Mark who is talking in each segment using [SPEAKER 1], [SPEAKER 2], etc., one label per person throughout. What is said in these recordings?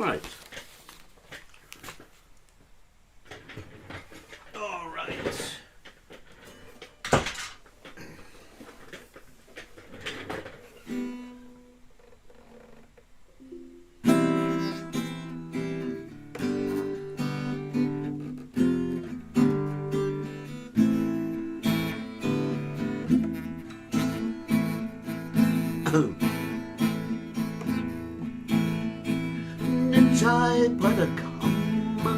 [SPEAKER 1] right. All right. Nitai Padakamba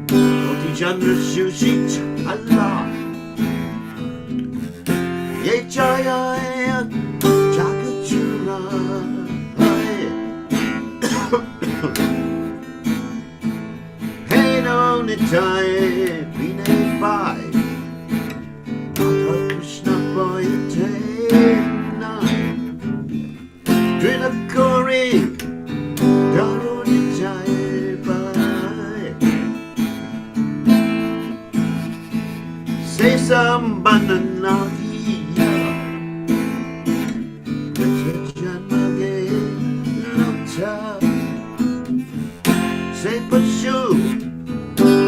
[SPEAKER 1] Koti Chandra Sushi Allah Ye Jaya Jakachura Hey no Nitai Bine Bai Radha Krishna Boy Drina Kori Daruni Jai Bai Say some banana here Janmage Lota Say Pashu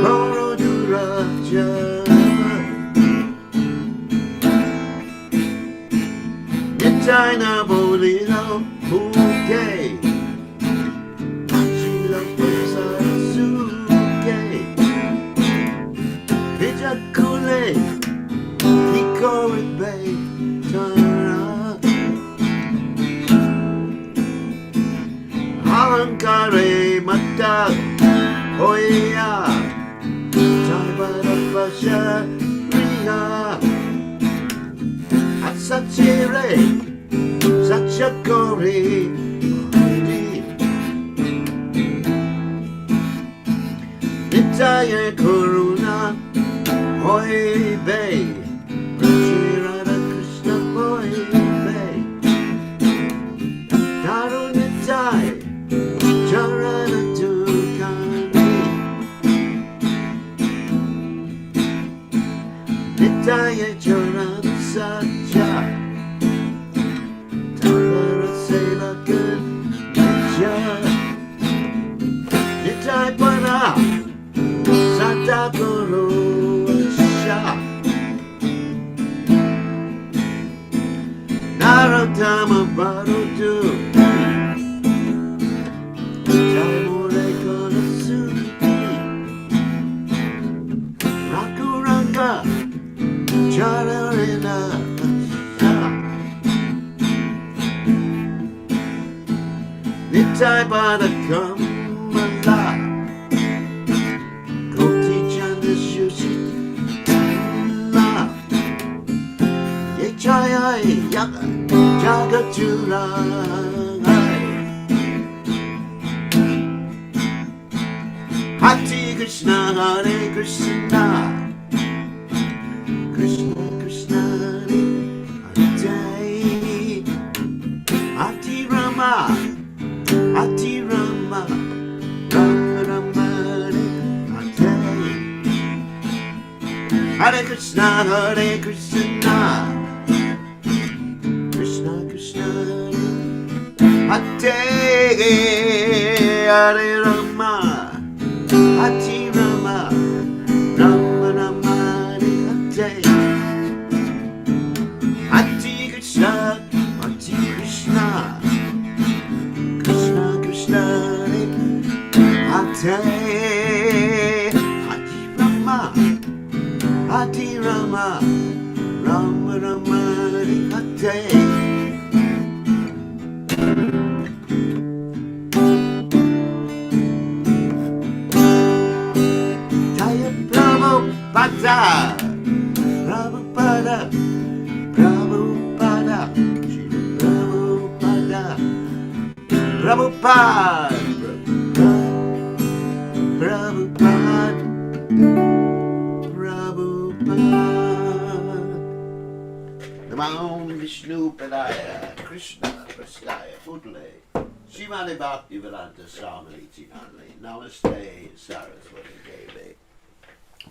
[SPEAKER 1] Boroduraja China Bolino Bouquet Chilo Suke Pijakule Kiko Bay Tara Alankare Mata Oya Taibara Pasha Riha Atsachire Sachakori Nitaya Kuruna Hoi Bay Radha Krishna Hoi Bay Daru Nitai Charana Tukani Nitaya Charana Sacha Nitai Pana Santa Guru Sha Narottama Barudu Jaimure Konosuki Rakuranga Chararina Nitai Pada Kamala Koti Chanda Shushi La Yechaya Yaga Jagachura Hati Krishna Hare Krishna Krishna Krishna Hare Hati Rama Hati Rama Rama Rama Hare Hare Krishna Hare Krishna Krishna Krishna Hare Hare Rama Hati Rama Rama Rama Hare Hati Krishna Hati Krishna Krishna Krishna Hare Hati Rama Hati Rama Rama Rama Hare Jaya Prabhupada Prabhupada Prabhupada Prabhupada Prabhupada Prabhupada Prabhupada Namo Vishnu Padaya Krishna Prasthaya Putale Srimati Bhaktivedanta Swami Tinanli Namaste Saraswati Devi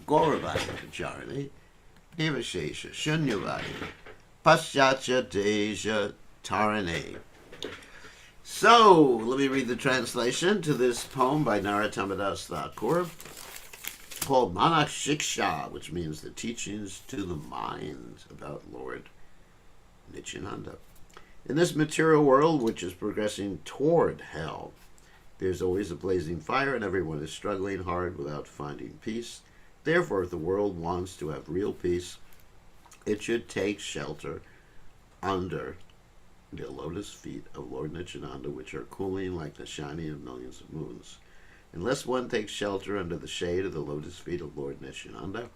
[SPEAKER 1] Gauravani Pacharani Nivashesha Shunyavadi Paschatya Deja Tarane So, let me read the translation to this poem by Narottam Das Thakur called Manak Shiksha, which means the teachings to the mind about Lord Nityananda. In this material world, which is progressing toward hell, there's always a blazing fire and everyone is struggling hard without finding peace. Therefore, if the world wants to have real peace, it should take shelter under the lotus feet of Lord Nityananda, which are cooling like the shining of millions of moons. Unless one takes shelter under the shade of the lotus feet of Lord Nityananda,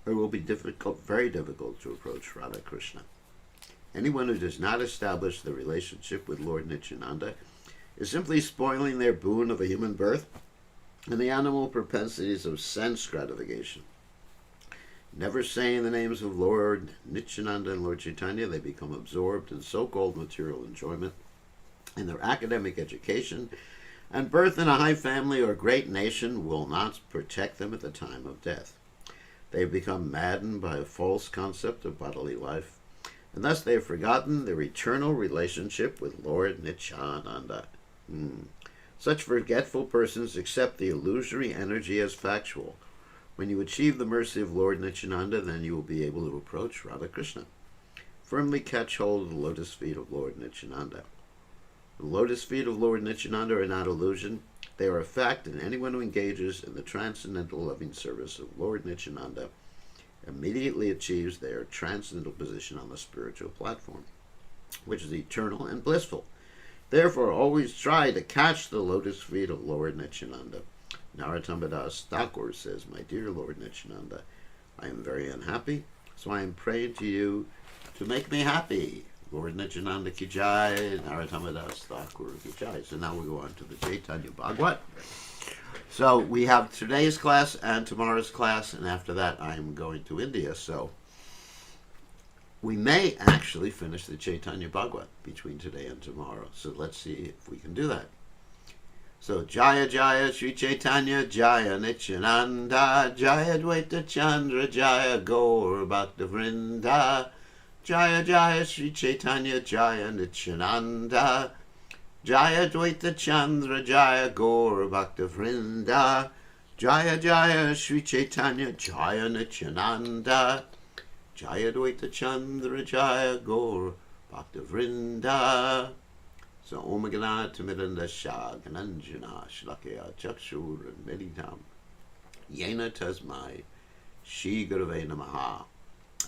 [SPEAKER 1] it will be difficult, very difficult to approach Radha Krishna. Anyone who does not establish the relationship with Lord Nityananda is simply spoiling their boon of a human birth and the animal propensities of sense gratification. Never saying the names of Lord Nityananda and Lord Chaitanya, they become absorbed in so-called material enjoyment, and their academic education and birth in a high family or great nation will not protect them at the time of death. They have become maddened by a false concept of bodily life, and thus they have forgotten their eternal relationship with Lord Nityananda. Such forgetful persons accept the illusory energy as factual. When you achieve the mercy of Lord Nityananda, then you will be able to approach Radha Krishna. Firmly catch hold of the lotus feet of Lord Nityananda. The lotus feet of Lord Nityananda are not illusion. They are a fact, and anyone who engages in the transcendental loving service of Lord Nityananda immediately achieves their transcendental position on the spiritual platform, which is eternal and blissful. Therefore, always try to catch the lotus feet of Lord Nityananda. Narottam Das Thakur says, "My dear Lord Nityananda, I am very unhappy, so I am praying to you to make me happy. Lord Nityananda ki jai, Narottam Das Thakur ki jai." So now we go on to the Chaitanya Bhagavat. So we have today's class and tomorrow's class, and after that I am going to India. So we may actually finish the Chaitanya Bhagavat between today and tomorrow. So let's see if we can do that. So Jaya Jaya Sri Chaitanya Jaya Nityananda Jaya Dvaita Chandra Jaya Gaur Bhakta Vrinda Jaya Jaya Sri Chaitanya Jaya Nityananda Jaya Dvaita Chandra Jaya Gaur Bhakta Vrinda Jaya Jaya Sri Chaitanya Jaya Nityananda Jaya Dvaita Chandra Jaya Gaur Bhakta Vrinda. So Om Ganat Midandasha Gananjana Shlakya Chakshur Meditam Yena Tasmai Shri Gurave Namaha.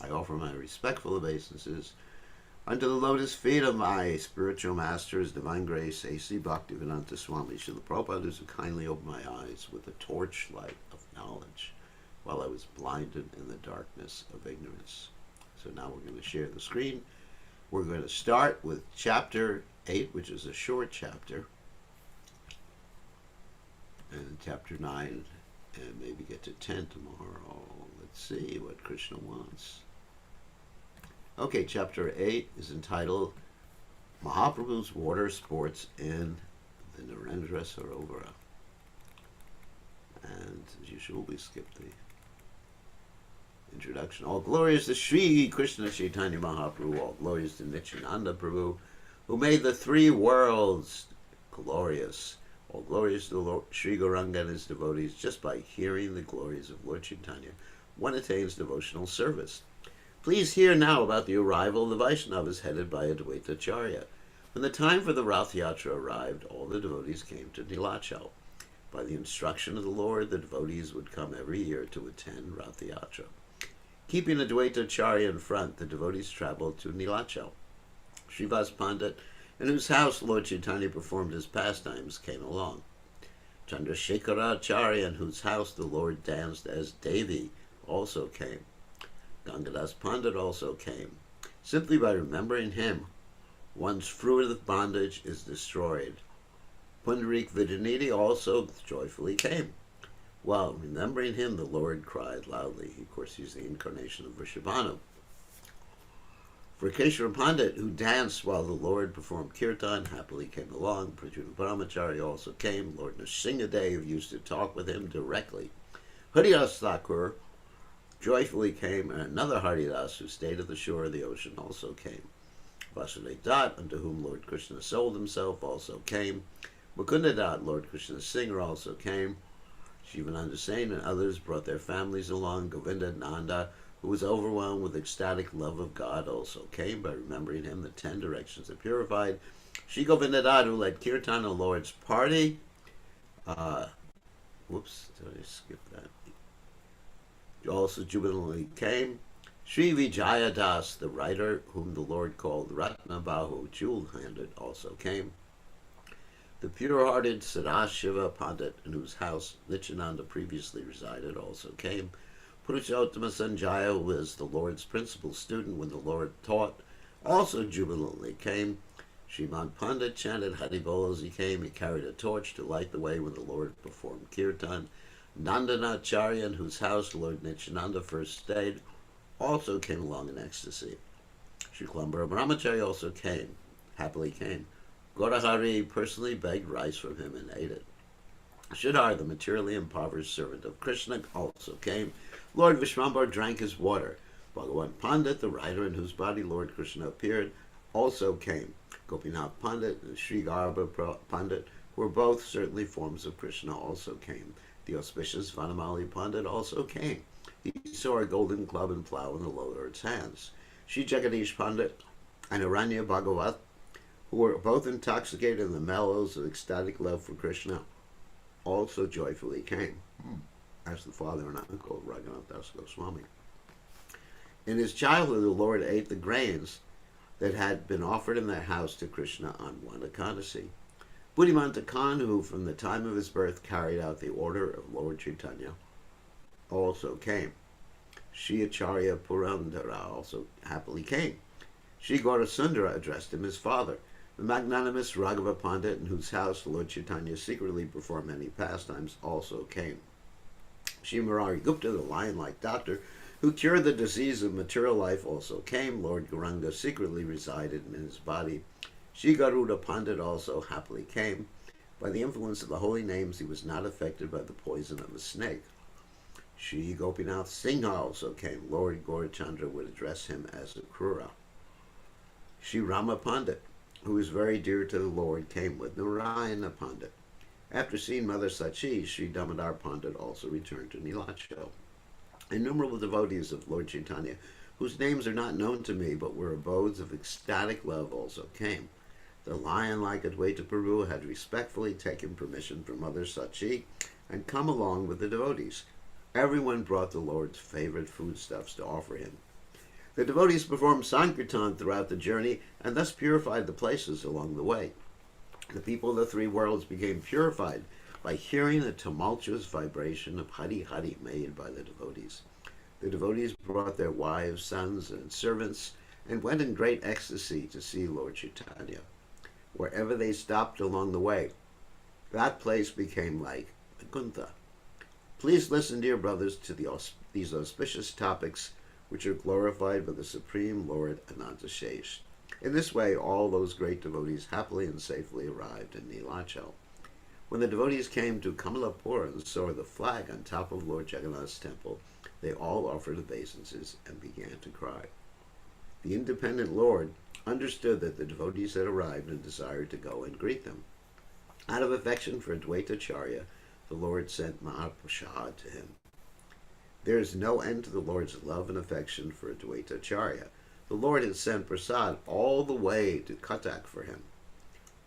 [SPEAKER 1] I offer my respectful obeisances unto the lotus feet of my spiritual masters, Divine Grace, A.C. Bhaktivedanta Swami Srila Prabhupada, who kindly opened my eyes with the torchlight of knowledge while I was blinded in the darkness of ignorance. So now we're going to share the screen. We're going to start with Chapter 8, which is a short chapter, and Chapter 9, and maybe get to 10 tomorrow. Let's see what Krishna wants. Okay, Chapter 8 is entitled Mahaprabhu's Water Sports in the Narendra Sarovara. And as usual, we skip the introduction. All glories to Sri Krishna Chaitanya Mahaprabhu, all glories to Nityananda Prabhu, who made the three worlds glorious. All glories to Lord Sri Gauranga and his devotees. Just by hearing the glories of Lord Chaitanya, one attains devotional service. Please hear now about the arrival of the Vaishnavas headed by Advaita Acharya. When the time for the Rath Yatra arrived, all the devotees came to Nilachal. By the instruction of the Lord, the devotees would come every year to attend Rath Yatra. Keeping Advaita Acharya in front, the devotees traveled to Nilachal. Srivas Pandit, in whose house Lord Chaitanya performed his pastimes, came along. Chandrasekhara Acharya, in whose house the Lord danced as Devi, also came. Gangadas Pandit also came. Simply by remembering him, one's fruit of bondage is destroyed. Pundarik Vidaniti also joyfully came. While remembering him, the Lord cried loudly. Of course, he's the incarnation of Vrishabhanu. Prakeshwar Pandit, who danced while the Lord performed kirtan, happily came along. Prajuna Brahmachari also came. Lord Nrsingadev used to talk with him directly. Haridas Thakur joyfully came, and another Haridas, who stayed at the shore of the ocean, also came. Vasudeva Dat, unto whom Lord Krishna sold himself, also came. Mukunda Dat, Lord Krishna's singer, also came. Shivananda Sain and others brought their families along. Govinda Nanda, who was overwhelmed with ecstatic love of God, also came. By remembering him, the 10 directions are purified. Shri Govinda Dat, who led Kirtan, the Lord's party. Whoops, did I skip that? Also jubilantly came. Sri Vijaya Das, the writer, whom the Lord called Ratnabahu, jewel-handed, also came. The pure-hearted Sadashiva Pandit, in whose house Nityananda previously resided, also came. Purushottama Sanjaya, who was the Lord's principal student when the Lord taught, also jubilantly came. Sriman Pandit chanted Haribol as he came. He carried a torch to light the way when the Lord performed kirtan. Nandanacharya, in whose house Lord Nityananda first stayed, also came along in ecstasy. Sri Klambara Brahmachari also came, happily came. Gaurahari personally begged rice from him and ate it. Shridhar, the materially impoverished servant of Krishna, also came. Lord Vishwambar drank his water. Bhagavan Pandit, the writer in whose body Lord Krishna appeared, also came. Gopinath Pandit and Sri Garba Pandit, who were both certainly forms of Krishna, also came. The auspicious Vanamali Pandit also came. He saw a golden club and plow in the Lord's hands. Sri Jagadish Pandit and Aranya Bhagavat, who were both intoxicated in the mellows of ecstatic love for Krishna, also joyfully came, as the father and uncle of Raghunath Das Goswami. In his childhood, the Lord ate the grains that had been offered in their house to Krishna on one Ekadasi. Buddhimanta Khan, who from the time of his birth carried out the order of Lord Chaitanya, also came. Shri Acharya Purandara also happily came. Shri Gaurasundara addressed him as father. The magnanimous Raghava Pandit, in whose house Lord Chaitanya secretly performed many pastimes, also came. Shri Murari Gupta, the lion-like doctor, who cured the disease of material life, also came. Lord Gauranga secretly resided in his body. Shri Garuda Pandit also happily came. By the influence of the holy names, he was not affected by the poison of a snake. Shri Gopinath Singha also came. Lord Gaurachandra would address him as a Krura. Shri Rama Pandit, who was very dear to the Lord, came with Narayana Pandit. After seeing Mother Sachi, Sri Damodar Pandit also returned to Nilachal. Innumerable devotees of Lord Chaitanya, whose names are not known to me but were abodes of ecstatic love, also came. The lion-like Advaita Prabhu had respectfully taken permission from Mother Sachi and come along with the devotees. Everyone brought the Lord's favorite foodstuffs to offer him. The devotees performed Sankirtan throughout the journey and thus purified the places along the way. The people of the 3 worlds became purified by hearing the tumultuous vibration of Hari Hari made by the devotees. The devotees brought their wives, sons, and servants and went in great ecstasy to see Lord Chaitanya. Wherever they stopped along the way, that place became like Vaikuntha. Please listen, dear brothers, to these auspicious topics which are glorified by the Supreme Lord Anantashesh. In this way, all those great devotees happily and safely arrived in Nilachal. When the devotees came to Kamalapur and saw the flag on top of Lord Jagannath's temple, they all offered obeisances and began to cry. The independent Lord understood that the devotees had arrived and desired to go and greet them. Out of affection for Advaita Acharya, the Lord sent Mahaprasad to him. There is no end to the Lord's love and affection for Advaita Acharya. The Lord had sent Prasad all the way to Cuttack for him.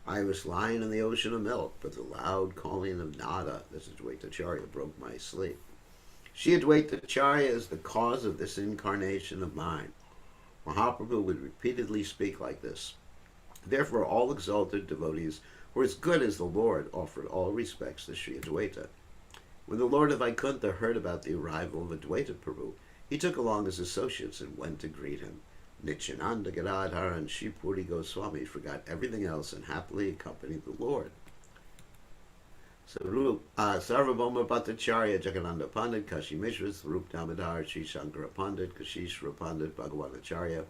[SPEAKER 1] I was lying in the ocean of milk, but the loud calling of Nada, this Advaita Acharya, broke my sleep. Shri Advaita Acharya is the cause of this incarnation of mine. Mahaprabhu would repeatedly speak like this. Therefore, all exalted devotees who were as good as the Lord offered all respects to Shri Advaita. When the Lord of Vaikuntha heard about the arrival of Advaita Prabhu, he took along his associates and went to greet him. Nityananda, Gadadhar, and Shri Puri Goswami forgot everything else and happily accompanied the Lord. Sarvabhauma Bhattacharya, Jagananda Pandit, Kashi Mishra, Rup Damodar, Shri Shankara Pandit, Kashishra Pandit, Bhagavan Acharya,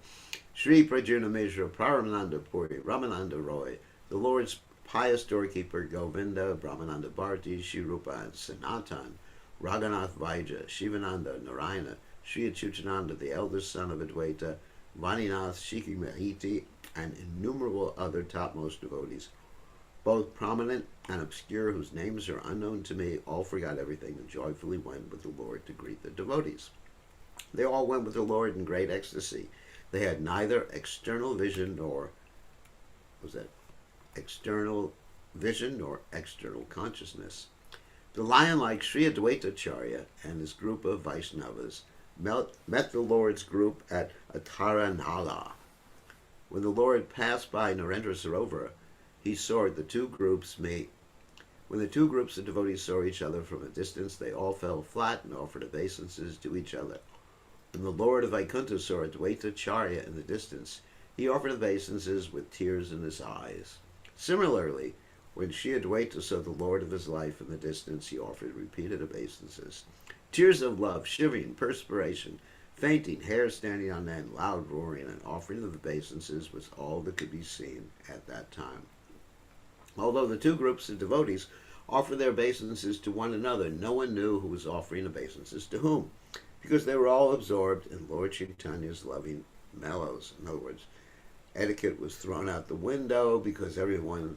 [SPEAKER 1] Shri Prajuna Mishra, Paramananda Puri, Ramananda Roy, the Lord's pious doorkeeper Govinda, Brahmananda Bharti, Shri Rupa and Sanatan, Raghunath Vaidya, Shivananda, Narayana, Shri Achyutananda, the eldest son of Advaita, Vaninath, Shiki Mahiti, and innumerable other topmost devotees, both prominent and obscure, whose names are unknown to me, all forgot everything and joyfully went with the Lord to greet the devotees. They all went with the Lord in great ecstasy. They had neither external vision nor external vision nor external consciousness. The lion-like Sri Advaitacharya and his group of Vaishnavas met the Lord's group at Ataranala. When the Lord passed by Narendra Sarovar, he saw the two groups meet. When the two groups of devotees saw each other from a distance, they all fell flat and offered obeisances to each other. When the Lord of Vaikuntha saw Advaitacharya in the distance, he offered obeisances with tears in his eyes. Similarly, when Sri Advaita saw the Lord of his life in the distance, he offered repeated obeisances. Tears of love, shivering, perspiration, fainting, hair standing on end, loud roaring, and offering of obeisances was all that could be seen at that time. Although the two groups of devotees offered their obeisances to one another, no one knew who was offering obeisances to whom, because they were all absorbed in Lord Chaitanya's loving mellows. In other words, etiquette was thrown out the window because everyone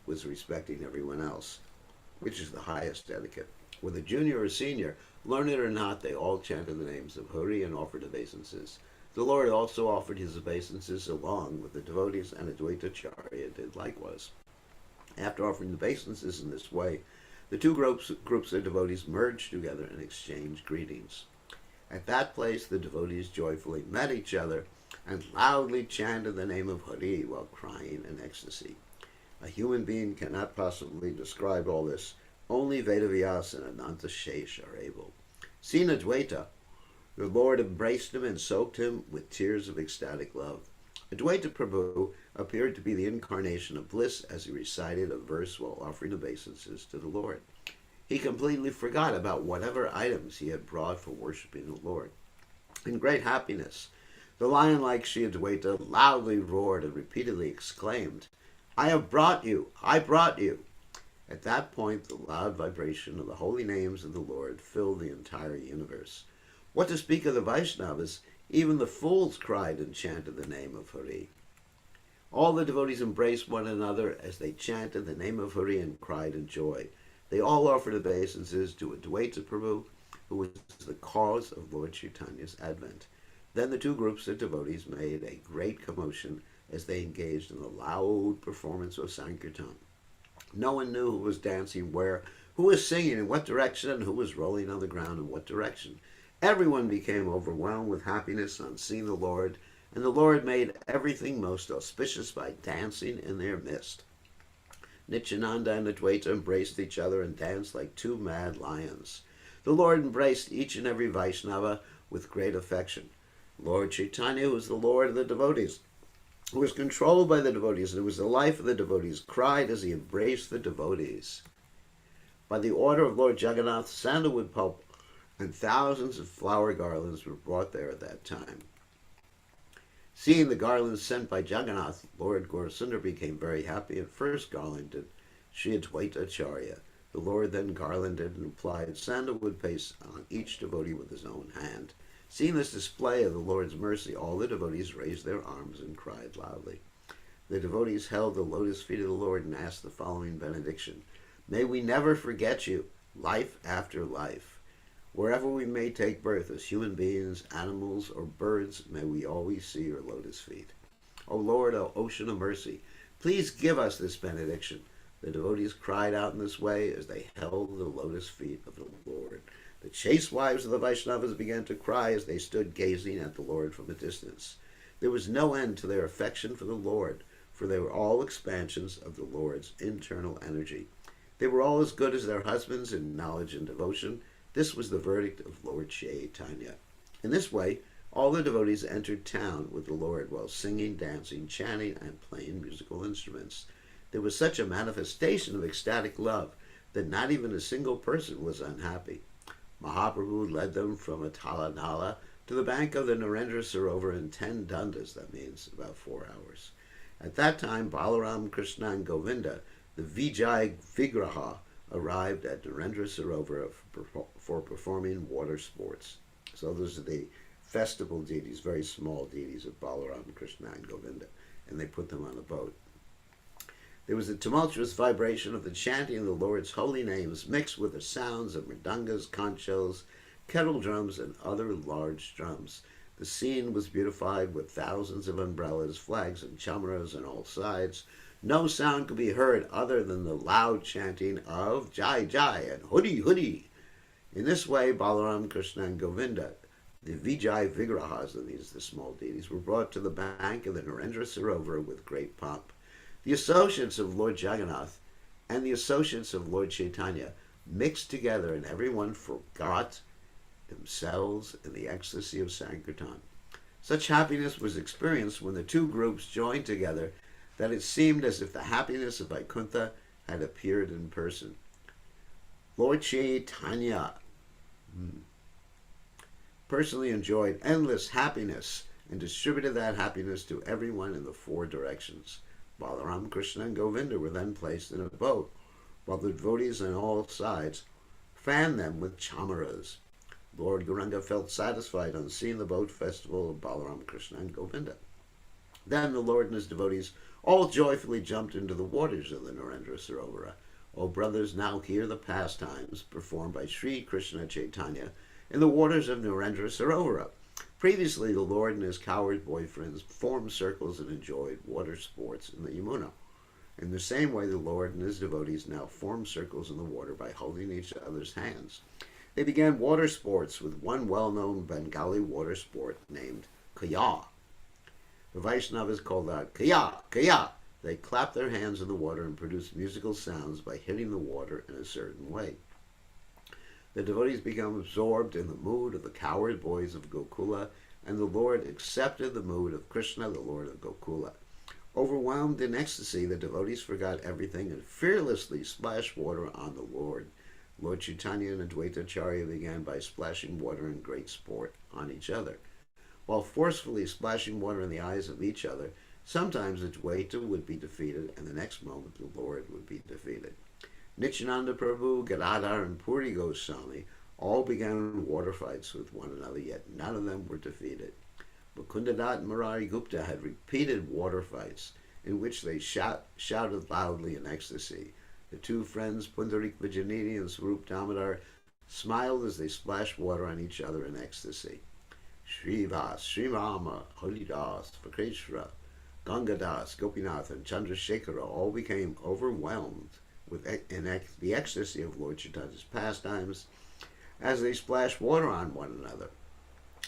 [SPEAKER 1] was respecting everyone else, which is the highest etiquette. Whether junior or senior, learned or not, they all chanted the names of Hari and offered obeisances. The Lord also offered his obeisances along with the devotees, and Advaitacharya did likewise. After offering obeisances in this way, the two groups of devotees merged together and exchanged greetings. At that place, the devotees joyfully met each other and loudly chanted the name of Hari while crying in ecstasy. A human being cannot possibly describe all this. Only Vedavyas and Ananta Shesh are able. Seeing Advaita, the Lord embraced him and soaked him with tears of ecstatic love. Advaita Prabhu appeared to be the incarnation of bliss as he recited a verse while offering obeisances to the Lord. He completely forgot about whatever items he had brought for worshipping the Lord. In great happiness, the lion-like Sri Advaita loudly roared and repeatedly exclaimed, "I have brought you! I brought you!" At that point, the loud vibration of the holy names of the Lord filled the entire universe. What to speak of the Vaishnavas, even the fools cried and chanted the name of Hari. All the devotees embraced one another as they chanted the name of Hari and cried in joy. They all offered obeisances to Advaita Prabhu, who was the cause of Lord Chaitanya's advent. Then the two groups of devotees made a great commotion as they engaged in the loud performance of Sankirtan. No one knew who was dancing where, who was singing in what direction, and who was rolling on the ground in what direction. Everyone became overwhelmed with happiness on seeing the Lord, and the Lord made everything most auspicious by dancing in their midst. Nityananda and Advaita embraced each other and danced like two mad lions. The Lord embraced each and every Vaishnava with great affection. Lord Chaitanya, who was the Lord of the devotees, who was controlled by the devotees, and who was the life of the devotees, cried as he embraced the devotees. By the order of Lord Jagannath, sandalwood pulp and thousands of flower garlands were brought there at that time. Seeing the garlands sent by Jagannath, Lord Gaurasundar became very happy and first garlanded Sri Advaitacharya. The Lord then garlanded and applied sandalwood paste on each devotee with his own hand. Seeing this display of the Lord's mercy, all the devotees raised their arms and cried loudly. The devotees held the lotus feet of the Lord and asked the following benediction: "May we never forget you, life after life. Wherever we may take birth as human beings, animals, or birds, may we always see your lotus feet. O Lord, O ocean of mercy, please give us this benediction." The devotees cried out in this way as they held the lotus feet of the Lord. The chaste wives of the Vaishnavas began to cry as they stood gazing at the Lord from a distance. There was no end to their affection for the Lord, for they were all expansions of the Lord's internal energy. They were all as good as their husbands in knowledge and devotion. This was the verdict of Lord Chaitanya. In this way, all the devotees entered town with the Lord while singing, dancing, chanting, and playing musical instruments. There was such a manifestation of ecstatic love that not even a single person was unhappy. Mahaprabhu led them from Atalanala to the bank of the Narendra Sarovar in 10 dandas, that means about 4 hours. At that time, Balaram, Krishna, and Govinda, the Vijay Vigraha, arrived at Narendra Sarovar for performing water sports. So those are the festival deities, very small deities of Balaram, Krishna, and Govinda. and they put them on a boat. There was a tumultuous vibration of the chanting of the Lord's holy names mixed with the sounds of mridangas, conchos, kettle drums, and other large drums. The scene was beautified with thousands of umbrellas, flags, and chamaras on all sides. No sound could be heard other than the loud chanting of Jai Jai and Hudi Hudi. In this way, Balaram, Krishna, and Govinda, the Vijay Vigrahas, and these the small deities, were brought to the bank of the Narendra Sarovar with great pomp. The associates of Lord Jagannath and the associates of Lord Chaitanya mixed together, and everyone forgot themselves in the ecstasy of Sankirtan. Such happiness was experienced when the two groups joined together that it seemed as if the happiness of Vaikuntha had appeared in person. Lord Chaitanya personally enjoyed endless happiness and distributed that happiness to everyone in the four directions. Balaram, Krishna, and Govinda were then placed in a boat, while the devotees on all sides fanned them with chamaras. Lord Gauranga felt satisfied on seeing the boat festival of Balaram, Krishna, and Govinda. Then the Lord and his devotees all joyfully jumped into the waters of the Narendra Sarovara. O brothers, now hear the pastimes performed by Sri Krishna Chaitanya in the waters of Narendra Sarovara. Previously, the Lord and his coward boyfriends formed circles and enjoyed water sports in the Yamuna. In the same way, the Lord and his devotees now form circles in the water by holding each other's hands. They began water sports with one well-known Bengali water sport named Kaya. The Vaishnavas called out, Kaya, Kaya. They clapped their hands in the water and produced musical sounds by hitting the water in a certain way. The devotees became absorbed in the mood of the coward boys of Gokula, and the Lord accepted the mood of Krishna, the Lord of Gokula. Overwhelmed in ecstasy, the devotees forgot everything and fearlessly splashed water on the Lord. Lord Chaitanya and Advaita Acharya began by splashing water in great sport on each other. While forcefully splashing water in the eyes of each other, sometimes Advaita would be defeated, and the next moment the Lord would be defeated. Nityananda Prabhu, Gadadhar, and Puri Goswami all began water fights with one another, yet none of them were defeated. Mukundadat and Murari Gupta had repeated water fights in which they shouted loudly in ecstasy. The two friends, Pundarik Vijanini and Swarup Damodar, smiled as they splashed water on each other in ecstasy. Srivas, Srirama, Haridas, Vakeshwara, Gangadas, Gopinath, and Chandrasekhara all became overwhelmed with the ecstasy of Lord Chaitanya's pastimes as they splashed water on one another.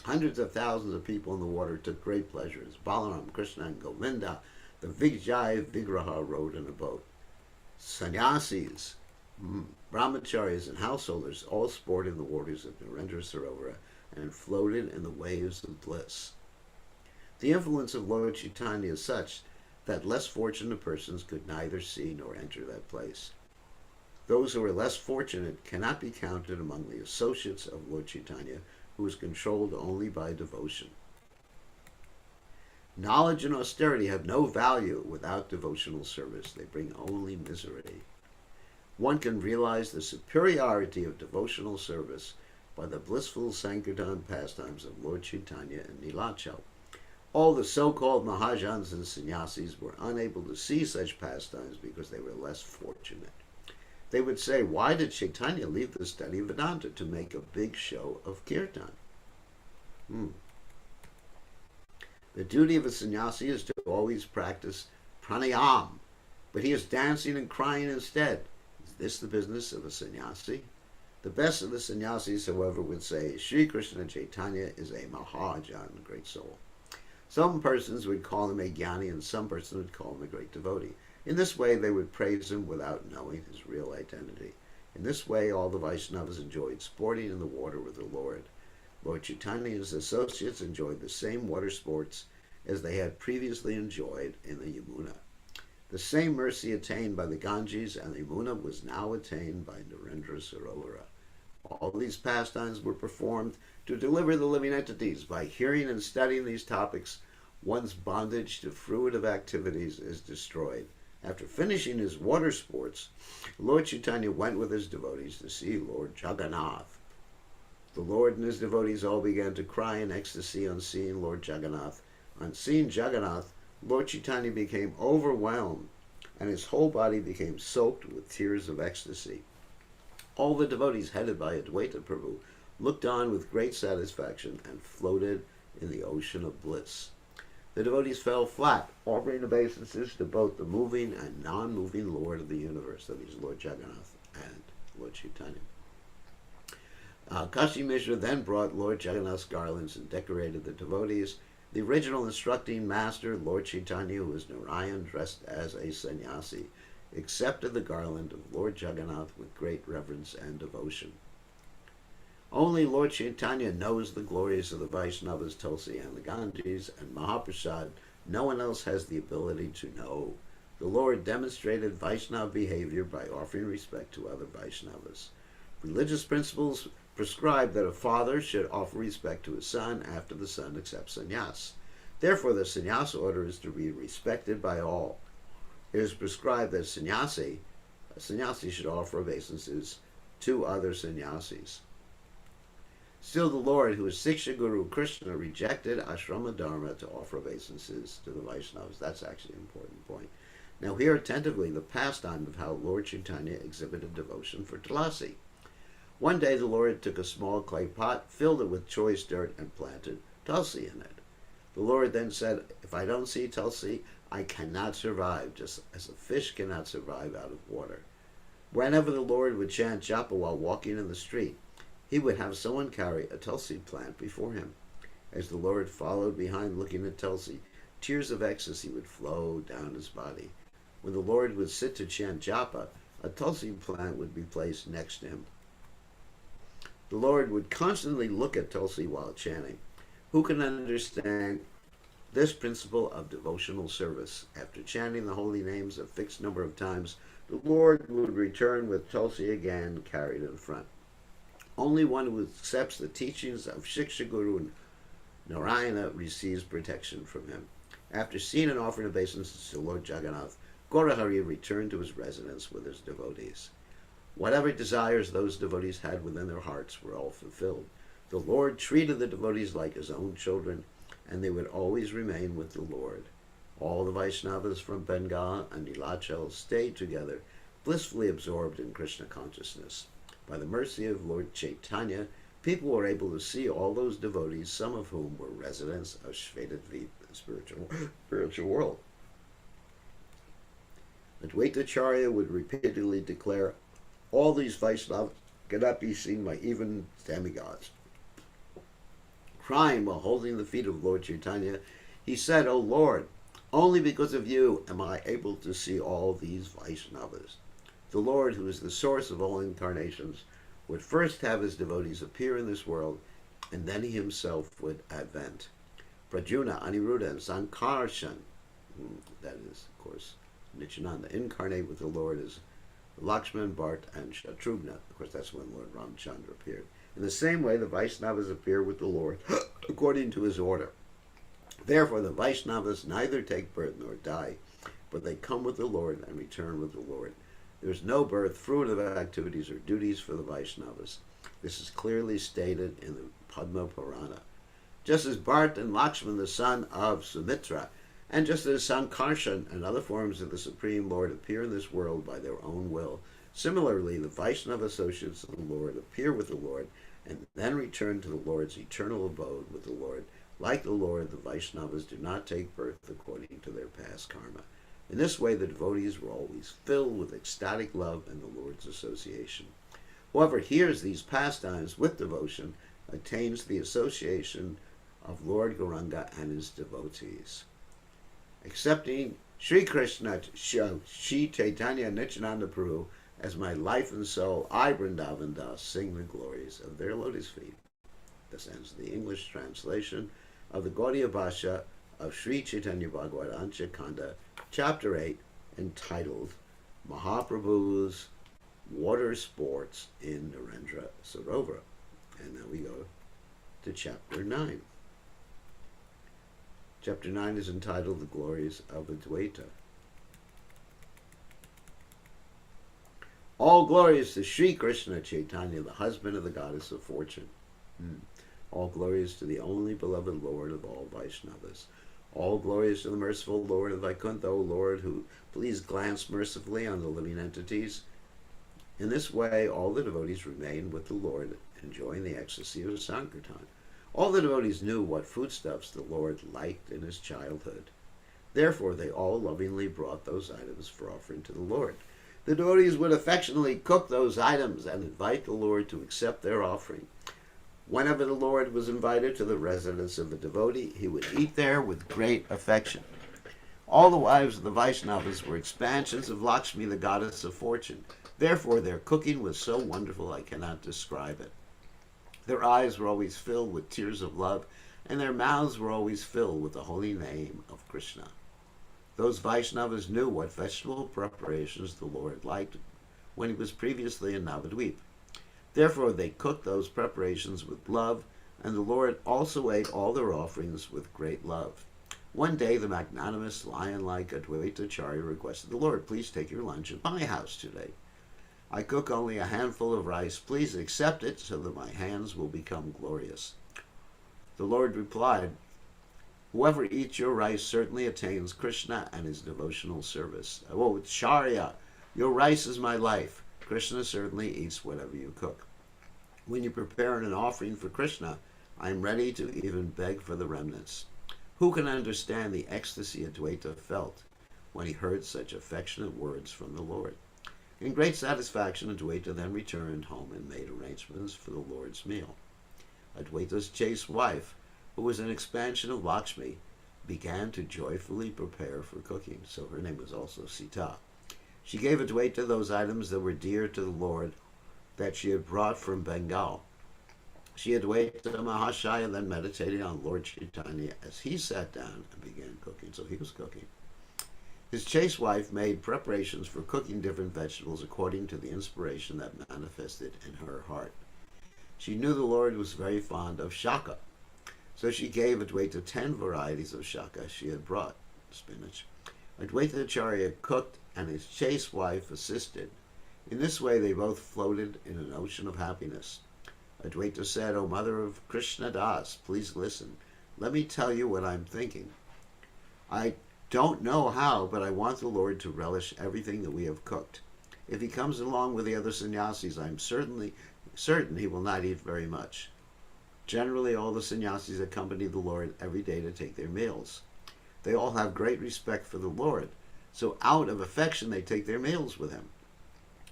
[SPEAKER 1] Hundreds of thousands of people in the water took great pleasure as Balaram, Krishna, and Govinda, the Vijay Vigraha, rode in a boat. Sannyasis, brahmacharis, and householders all sported in the waters of Narendra Sarovara and floated in the waves of bliss. The influence of Lord Chaitanya is such that less fortunate persons could neither see nor enter that place. Those who are less fortunate cannot be counted among the associates of Lord Chaitanya, who is controlled only by devotion. Knowledge and austerity have no value without devotional service. They bring only misery. One can realize the superiority of devotional service by the blissful Sankirtan pastimes of Lord Chaitanya and Nilacha. All the so-called Mahajans and Sannyasis were unable to see such pastimes because they were less fortunate. They would say, why did Chaitanya leave the study of Vedanta to make a big show of kirtan? The duty of a sannyasi is to always practice pranayam, but he is dancing and crying instead. Is this the business of a sannyasi? The best of the sannyasis, however, would say, Sri Krishna Chaitanya is a Mahajan, a great soul. Some persons would call him a jnani, and some persons would call him a great devotee. In this way, they would praise him without knowing his real identity. In this way, all the Vaishnavas enjoyed sporting in the water with the Lord. Lord Chaitanya and his associates enjoyed the same water sports as they had previously enjoyed in the Yamuna. The same mercy attained by the Ganges and the Yamuna was now attained by Narendra Sarovara. All these pastimes were performed to deliver the living entities. By hearing and studying these topics, one's bondage to fruitive activities is destroyed. After finishing his water sports, Lord Chaitanya went with his devotees to see Lord Jagannath. The Lord and his devotees all began to cry in ecstasy on seeing Lord Jagannath. On seeing Jagannath, Lord Chaitanya became overwhelmed, and his whole body became soaked with tears of ecstasy. All the devotees headed by Advaita Prabhu looked on with great satisfaction and floated in the ocean of bliss. The devotees fell flat, offering obeisances to both the moving and non-moving Lord of the universe, that is Lord Jagannath and Lord Chaitanya. Kashi Mishra then brought Lord Jagannath's garlands and decorated the devotees. The original instructing master, Lord Chaitanya, who was Narayan dressed as a sannyasi, accepted the garland of Lord Jagannath with great reverence and devotion. Only Lord Chaitanya knows the glories of the Vaishnavas, Tulsi, and the Ganges, and Mahaprasad. No one else has the ability to know. The Lord demonstrated Vaishnava behavior by offering respect to other Vaishnavas. Religious principles prescribe that a father should offer respect to his son after the son accepts sannyas. Therefore, the sannyas order is to be respected by all. It is prescribed that a sannyasi should offer obeisances to other sannyasis. Still, the Lord, who is Siksha Guru Krishna, rejected ashrama dharma to offer obeisances to the Vaishnavas. That's actually an important point. Now, hear attentively the pastime of how Lord Chaitanya exhibited devotion for Tulasi. One day, the Lord took a small clay pot, filled it with choice dirt, and planted Tulsi in it. The Lord then said, "If I don't see Tulsi, I cannot survive, just as a fish cannot survive out of water." Whenever the Lord would chant japa while walking in the street, he would have someone carry a Tulsi plant before him. As the Lord followed behind looking at Tulsi, tears of ecstasy would flow down his body. When the Lord would sit to chant japa, a Tulsi plant would be placed next to him. The Lord would constantly look at Tulsi while chanting. Who can understand this principle of devotional service? After chanting the holy names a fixed number of times, the Lord would return with Tulsi again carried in front. Only one who accepts the teachings of Siksha Guru Narayana receives protection from him. After seeing and offering obeisances to Lord Jagannath, Gaurahari returned to his residence with his devotees. Whatever desires those devotees had within their hearts were all fulfilled. The Lord treated the devotees like his own children, and they would always remain with the Lord. All the Vaishnavas from Bengal and Nilachal stayed together, blissfully absorbed in Krishna consciousness. By the mercy of Lord Chaitanya, people were able to see all those devotees, some of whom were residents of Shvetadvip, the spiritual world. Advaitacharya would repeatedly declare, all these Vaishnavas cannot be seen by even demigods. Crying while holding the feet of Lord Chaitanya, he said, "O Lord, only because of you am I able to see all these Vaishnavas." The Lord, who is the source of all incarnations, would first have his devotees appear in this world, and then he himself would advent. Pradyumna, Aniruddha, and Sankarshan, that is, of course, Nityananda, incarnate with the Lord as Lakshman, Bharat, and Shatrugna. Of course, that's when Lord Ramchandra appeared. In the same way, the Vaishnavas appear with the Lord according to his order. Therefore, the Vaishnavas neither take birth nor die, but they come with the Lord and return with the Lord. There is no birth, fruitive activities, or duties for the Vaishnavas. This is clearly stated in the Padma Purana. Just as Bharat and Lakshman, the son of Sumitra, and just as Sankarshan and other forms of the Supreme Lord appear in this world by their own will, similarly the Vaishnava associates of the Lord appear with the Lord and then return to the Lord's eternal abode with the Lord. Like the Lord, the Vaishnavas do not take birth according to their past karma. In this way, the devotees were always filled with ecstatic love and the Lord's association. Whoever hears these pastimes with devotion attains the association of Lord Gauranga and his devotees. Accepting Sri Krishna, Sri Chaitanya Nityananda Prabhu as my life and soul, I, Vrindavan Das, sing the glories of their lotus feet. This ends the English translation of the Gaudiya Bhasha of Sri Chaitanya Bhagavat Antya Kanda, Chapter 8, entitled Mahaprabhu's Water Sports in Narendra Sarovar. And now we go to Chapter 9. Chapter 9 is entitled The Glories of Advaita. All glories to Sri Krishna Chaitanya, the husband of the goddess of fortune. All glories to the only beloved Lord of all Vaishnavas. All glories to the merciful Lord of Vaikuntha, O Lord, who please glance mercifully on the living entities. In this way, all the devotees remain with the Lord, enjoying the ecstasy of Sankirtan. All the devotees knew what foodstuffs the Lord liked in his childhood. Therefore, they all lovingly brought those items for offering to the Lord. The devotees would affectionately cook those items and invite the Lord to accept their offering. Whenever the Lord was invited to the residence of a devotee, he would eat there with great affection. All the wives of the Vaishnavas were expansions of Lakshmi, the goddess of fortune. Therefore, their cooking was so wonderful I cannot describe it. Their eyes were always filled with tears of love, and their mouths were always filled with the holy name of Krishna. Those Vaishnavas knew what vegetable preparations the Lord liked when he was previously in Navadvip. Therefore, they cooked those preparations with love, and the Lord also ate all their offerings with great love. One day, the magnanimous lion-like Advaita Acharya requested the Lord, please take your lunch at my house today. I cook only a handful of rice. Please accept it so that my hands will become glorious. The Lord replied, whoever eats your rice certainly attains Krishna and his devotional service. Oh, Acharya, your rice is my life. Krishna certainly eats whatever you cook. When you prepare an offering for Krishna, I am ready to even beg for the remnants. Who can understand the ecstasy Advaita felt when he heard such affectionate words from the Lord? In great satisfaction, Advaita then returned home and made arrangements for the Lord's meal. Advaita's chaste wife, who was an expansion of Lakshmi, began to joyfully prepare for cooking, so her name was also Sita. She gave Advaita those items that were dear to the Lord that she had brought from Bengal. She Advaita Mahashaya then meditated on Lord Chaitanya as he sat down and began cooking, so he was cooking. His chaste wife made preparations for cooking different vegetables according to the inspiration that manifested in her heart. She knew the Lord was very fond of shaka, so she gave Advaita 10 varieties of shaka she had brought, spinach. Advaita Acharya cooked and his chaste wife assisted. In this way they both floated in an ocean of happiness. Advaita said, O mother of Krishna Das, please listen. Let me tell you what I'm thinking. I don't know how, but I want the Lord to relish everything that we have cooked. If he comes along with the other sannyasis, I'm certain he will not eat very much. Generally, all the sannyasis accompany the Lord every day to take their meals. They all have great respect for the Lord, so out of affection they take their meals with him.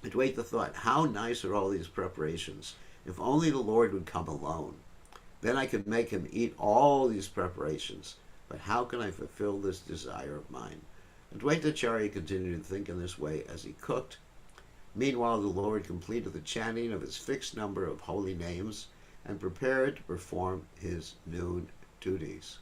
[SPEAKER 1] Advaita thought, how nice are all these preparations. If only the Lord would come alone. Then I could make him eat all these preparations. But how can I fulfill this desire of mine? Advaita Acharya continued to think in this way as he cooked. Meanwhile, the Lord completed the chanting of his fixed number of holy names and prepared to perform his noon duties.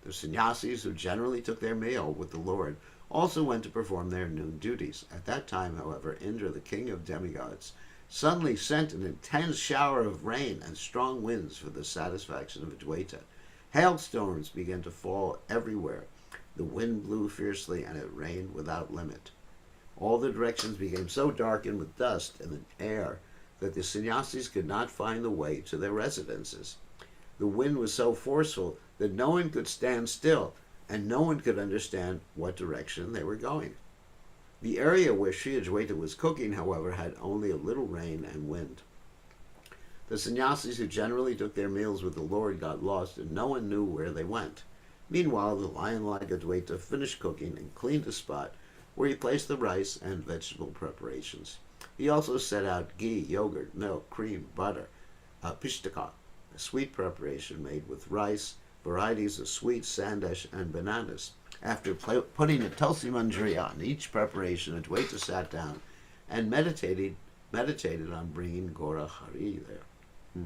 [SPEAKER 1] The sannyasis who generally took their meal with the Lord also went to perform their noon duties. At that time, however, Indra, the king of demigods, suddenly sent an intense shower of rain and strong winds for the satisfaction of Advaita. Hailstones began to fall everywhere. The wind blew fiercely and it rained without limit. All the directions became so darkened with dust and the air that the sannyasis could not find the way to their residences. The wind was so forceful that no one could stand still, and no one could understand what direction they were going. The area where Sri Advaita was cooking, however, had only a little rain and wind. The sannyasis who generally took their meals with the Lord got lost, and no one knew where they went. Meanwhile, the lion-like Advaita finished cooking and cleaned the spot where he placed the rice and vegetable preparations. He also set out ghee, yogurt, milk, cream, butter, pishtaka, a sweet preparation made with rice, varieties of sweet sandesh, and bananas. After putting a tulsi manjari on each preparation, Advaita sat down and meditated on bringing Gaura Hari there.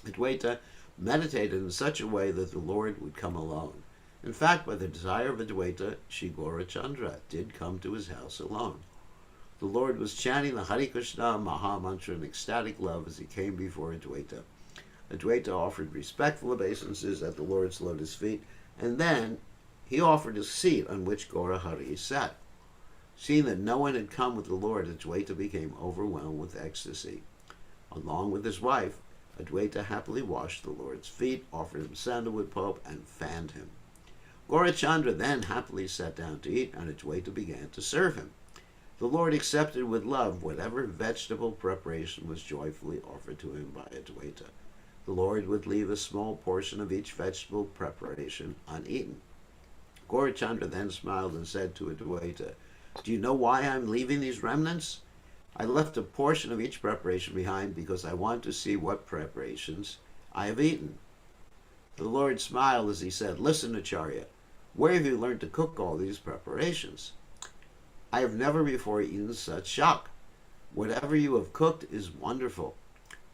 [SPEAKER 1] Advaita meditated in such a way that the Lord would come alone. In fact, by the desire of Advaita, Shri Gaurachandra did come to his house alone. The Lord was chanting the Hare Krishna Maha Mantra in ecstatic love as he came before Advaita. Advaita offered respectful obeisances at the Lord's lotus feet, and then he offered a seat on which Gaura Hari sat. Seeing that no one had come with the Lord, Advaita became overwhelmed with ecstasy. Along with his wife, Advaita happily washed the Lord's feet, offered him sandalwood pulp, and fanned him. Gaurachandra then happily sat down to eat, and Adwaita began to serve him. The Lord accepted with love whatever vegetable preparation was joyfully offered to him by Adwaita. The Lord would leave a small portion of each vegetable preparation uneaten. Gaurachandra then smiled and said to Adwaita, "Do you know why I'm leaving these remnants? I left a portion of each preparation behind because I want to see what preparations I have eaten." The Lord smiled as he said, "Listen, Acharya, where have you learned to cook all these preparations? I have never before eaten such shak. Whatever you have cooked is wonderful."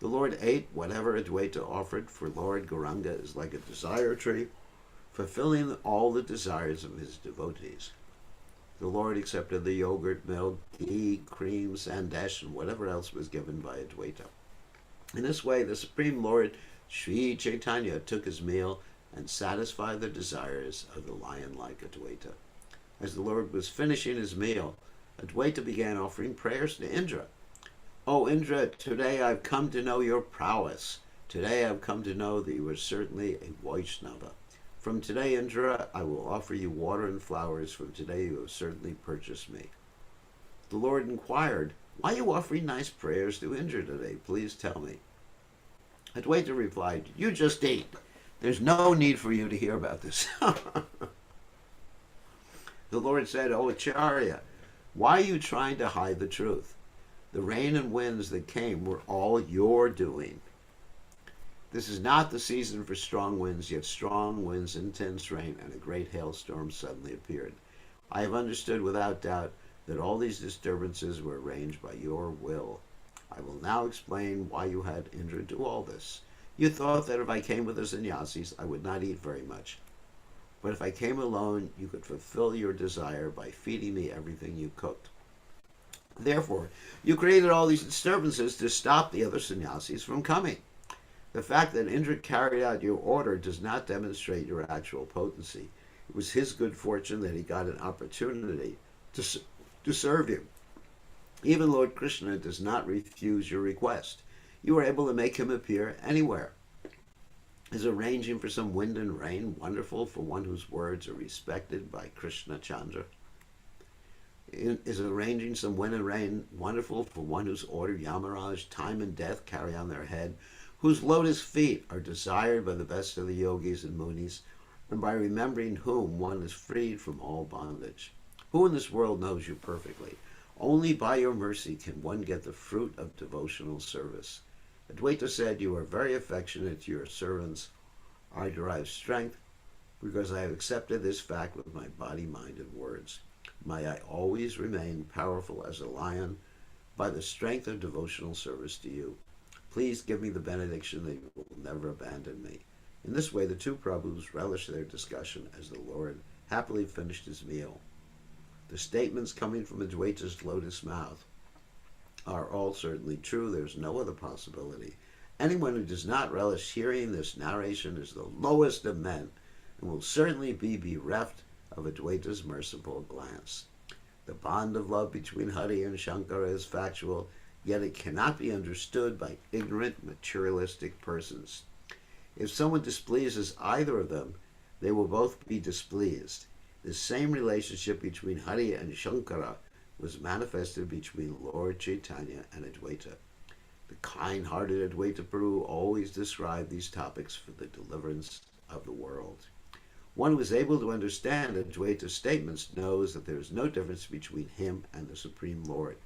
[SPEAKER 1] The Lord ate whatever Adwaita offered, for Lord Gauranga is like a desire tree, fulfilling all the desires of his devotees. The Lord accepted the yogurt, milk, ghee, cream, sandesh, and whatever else was given by Adwaita. In this way, the Supreme Lord, Sri Chaitanya, took his meal and satisfied the desires of the lion-like Adwaita. As the Lord was finishing his meal, Adwaita began offering prayers to Indra. "O Indra, today I've come to know your prowess. Today I've come to know that you are certainly a Vaishnava. From today, Indra, I will offer you water and flowers. From today you have certainly purchased me." The Lord inquired, "Why are you offering nice prayers to Indra today? Please tell me." Adwaita replied, "You just ate. There's no need for you to hear about this." The Lord said, "O Acharya, why are you trying to hide the truth? The rain and winds that came were all your doing. This is not the season for strong winds, yet strong winds, intense rain, and a great hailstorm suddenly appeared. I have understood without doubt that all these disturbances were arranged by your will. I will now explain why you had Indra do all this. You thought that if I came with the sannyasis, I would not eat very much. But if I came alone, you could fulfill your desire by feeding me everything you cooked. Therefore, you created all these disturbances to stop the other sannyasis from coming. The fact that Indra carried out your order does not demonstrate your actual potency. It was his good fortune that he got an opportunity to serve you. Even Lord Krishna does not refuse your request. You are able to make him appear anywhere. Is arranging for some wind and rain wonderful for one whose words are respected by Krishna Chandra? Is arranging some wind and rain wonderful for one whose order Yamaraj, time and death carry on their head, whose lotus feet are desired by the best of the yogis and munis, and by remembering whom one is freed from all bondage? Who in this world knows you perfectly? Only by your mercy can one get the fruit of devotional service. Adwaita said, "You are very affectionate to your servants. I derive strength because I have accepted this fact with my body, mind, and words. May I always remain powerful as a lion by the strength of devotional service to you. Please give me the benediction that you will never abandon me." In this way, the two Prabhus relished their discussion as the Lord happily finished his meal. The statements coming from Adwaita's lotus mouth are all certainly true. There's no other possibility. Anyone who does not relish hearing this narration is the lowest of men and will certainly be bereft of Adwaita's merciful glance. The bond of love between Hari and Shankara is factual, yet it cannot be understood by ignorant, materialistic persons. If someone displeases either of them, they will both be displeased. The same relationship between Hari and Shankara was manifested between Lord Chaitanya and Adwaita. The kind-hearted Adwaita Prabhu always described these topics for the deliverance of the world. One who is able to understand Adwaita's statements knows that there is no difference between him and the Supreme Lord.